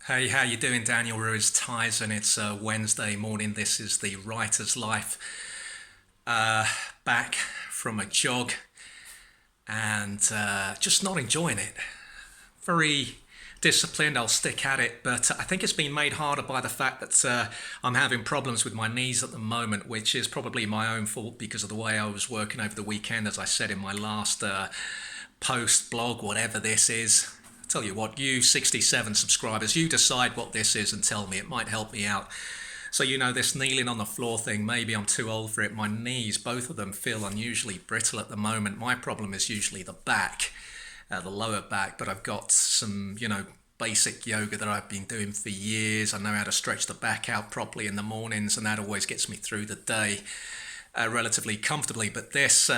Hey, how you doing, Daniel Ruiz Tyson? It's Wednesday morning. This is the writer's life. Back from a jog and just not enjoying it. Very disciplined. I'll stick at it, but I think it's been made harder by the fact that I'm having problems with my knees at the moment, which is probably my own fault because of the way I was working over the weekend, as I said in my last post, blog, whatever this is. I tell you what, you 67 subscribers, you decide what this is and tell me. It might help me out. So, this kneeling on the floor thing, maybe I'm too old for it. My knees, both of them, feel unusually brittle at the moment. My problem is usually the back, the lower back, but I've got some, basic yoga that I've been doing for years. I know how to stretch the back out properly in the mornings, and that always gets me through the day relatively comfortably. But these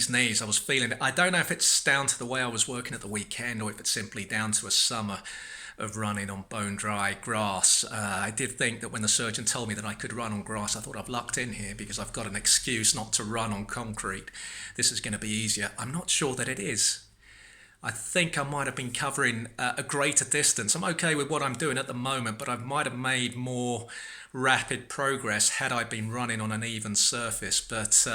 knees, I was feeling it. I don't know if it's down to the way I was working at the weekend or if it's simply down to a summer of running on bone dry grass. I did think that when the surgeon told me that I could run on grass, I thought I've lucked in here because I've got an excuse not to run on concrete. This is going to be easier. I'm not sure that it is. I think I might have been covering a greater distance. I'm okay with what I'm doing at the moment, but I might have made more rapid progress had I been running on an even surface. But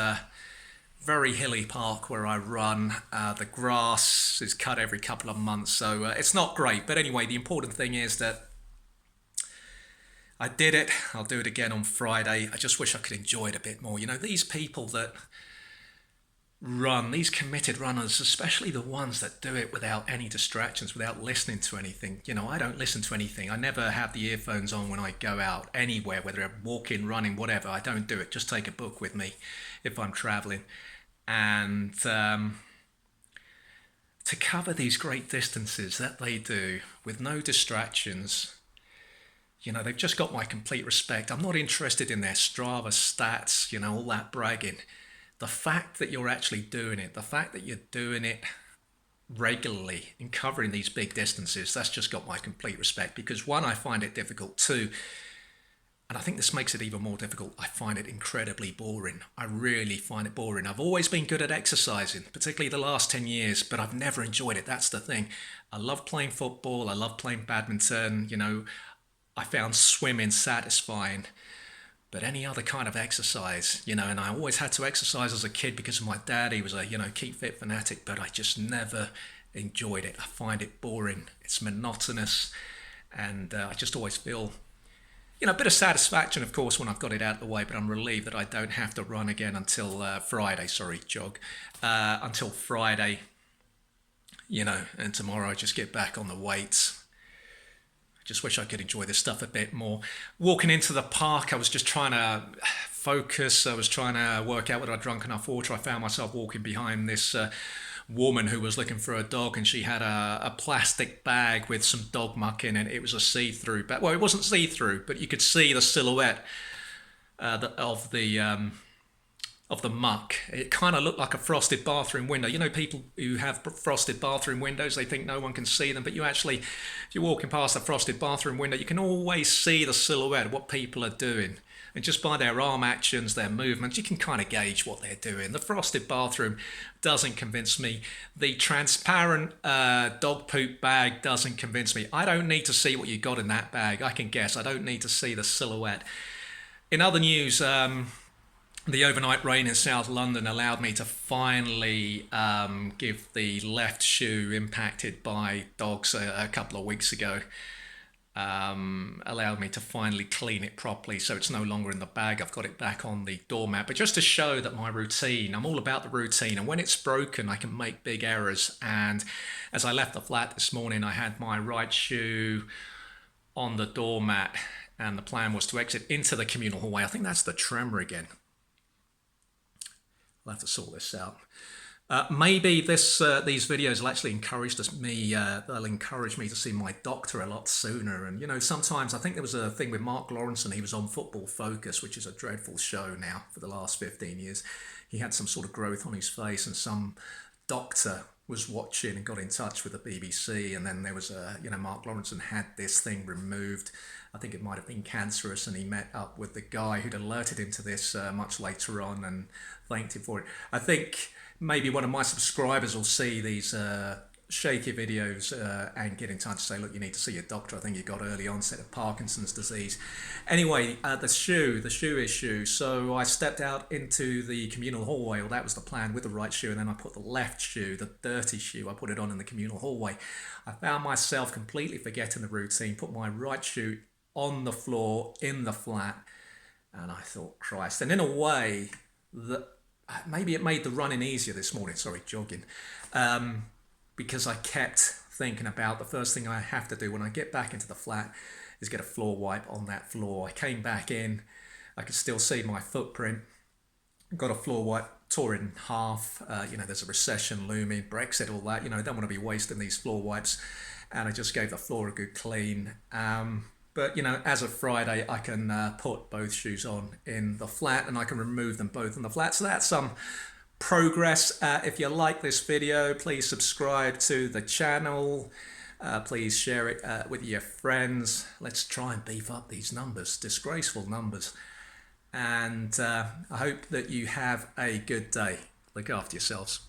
very hilly park where I run. The grass is cut every couple of months, so it's not great. But anyway, the important thing is that I did it. I'll do it again on Friday. I just wish I could enjoy it a bit more. These people that run, these committed runners, especially the ones that do it without any distractions, without listening to anything. I don't listen to anything. I never have the earphones on when I go out anywhere, whether I'm walking, running, whatever. I don't do it. Just take a book with me if I'm traveling. And to cover these great distances that they do with no distractions, they've just got my complete respect. I'm not interested in their Strava stats, all that bragging. The fact that you're actually doing it, the fact that you're doing it regularly and covering these big distances, that's just got my complete respect. Because one, I find it difficult. Two, and I think this makes it even more difficult, I find it incredibly boring. I really find it boring. I've always been good at exercising, particularly the last 10 years, but I've never enjoyed it. That's the thing. I love playing football. I love playing badminton. I found swimming satisfying. But any other kind of exercise, and I always had to exercise as a kid because of my dad. He was a, keep fit fanatic, but I just never enjoyed it. I find it boring. It's monotonous. And I just always feel, a bit of satisfaction, of course, when I've got it out of the way, but I'm relieved that I don't have to run again until Friday, until Friday, and tomorrow I just get back on the weights. Just wish I could enjoy this stuff a bit more. Walking into the park, I was just trying to focus. I was trying to work out whether I'd drunk enough water. I found myself walking behind this woman who was looking for a dog, and she had a plastic bag with some dog muck in it. It was a see-through bag. Well, it wasn't see-through, but you could see the silhouette of the muck. It kind of looked like a frosted bathroom window. People who have frosted bathroom windows, they think no one can see them, but if you're walking past a frosted bathroom window, you can always see the silhouette of what people are doing. And just by their arm actions, their movements, you can kind of gauge what they're doing. The frosted bathroom doesn't convince me. The transparent dog poop bag doesn't convince me. I don't need to see what you got in that bag. I can guess. I don't need to see the silhouette. In other news, the overnight rain in South London allowed me to finally give the left shoe impacted by dogs a couple of weeks ago. Allowed me to finally clean it properly so it's no longer in the bag. I've got it back on the doormat. But just to show that my routine, I'm all about the routine. And when it's broken, I can make big errors. And as I left the flat this morning, I had my right shoe on the doormat. And the plan was to exit into the communal hallway. I think that's the tremor again. I'll have to sort this out. Maybe these videos will actually they'll encourage me to see my doctor a lot sooner. And, sometimes I think there was a thing with Mark Lawrenson. He was on Football Focus, which is a dreadful show now for the last 15 years. He had some sort of growth on his face, and some doctor was watching and got in touch with the BBC. And then there was Mark Lawrenson had this thing removed. I think it might have been cancerous, and he met up with the guy who'd alerted him to this much later on and thanked him for it. I think maybe one of my subscribers will see these shaky videos and get in touch and say, look, you need to see your doctor. I think you've got early onset of Parkinson's disease. Anyway, the shoe issue. So I stepped out into the communal hallway, or that was the plan, with the right shoe, and then I put the left shoe, the dirty shoe, I put it on in the communal hallway. I found myself completely forgetting the routine, put my right shoe on the floor in the flat, and I thought, Christ. And in a way, that maybe it made the running easier this morning, jogging, because I kept thinking about the first thing I have to do when I get back into the flat is get a floor wipe on that floor. I came back in, I could still see my footprint, got a floor wipe, tore it in half. There's a recession looming, Brexit, all that. Don't want to be wasting these floor wipes. And I just gave the floor a good clean. But as of Friday, I can put both shoes on in the flat, and I can remove them both in the flat. So that's some progress. If you like this video, please subscribe to the channel. Please share it with your friends. Let's try and beef up these numbers, disgraceful numbers. And I hope that you have a good day. Look after yourselves.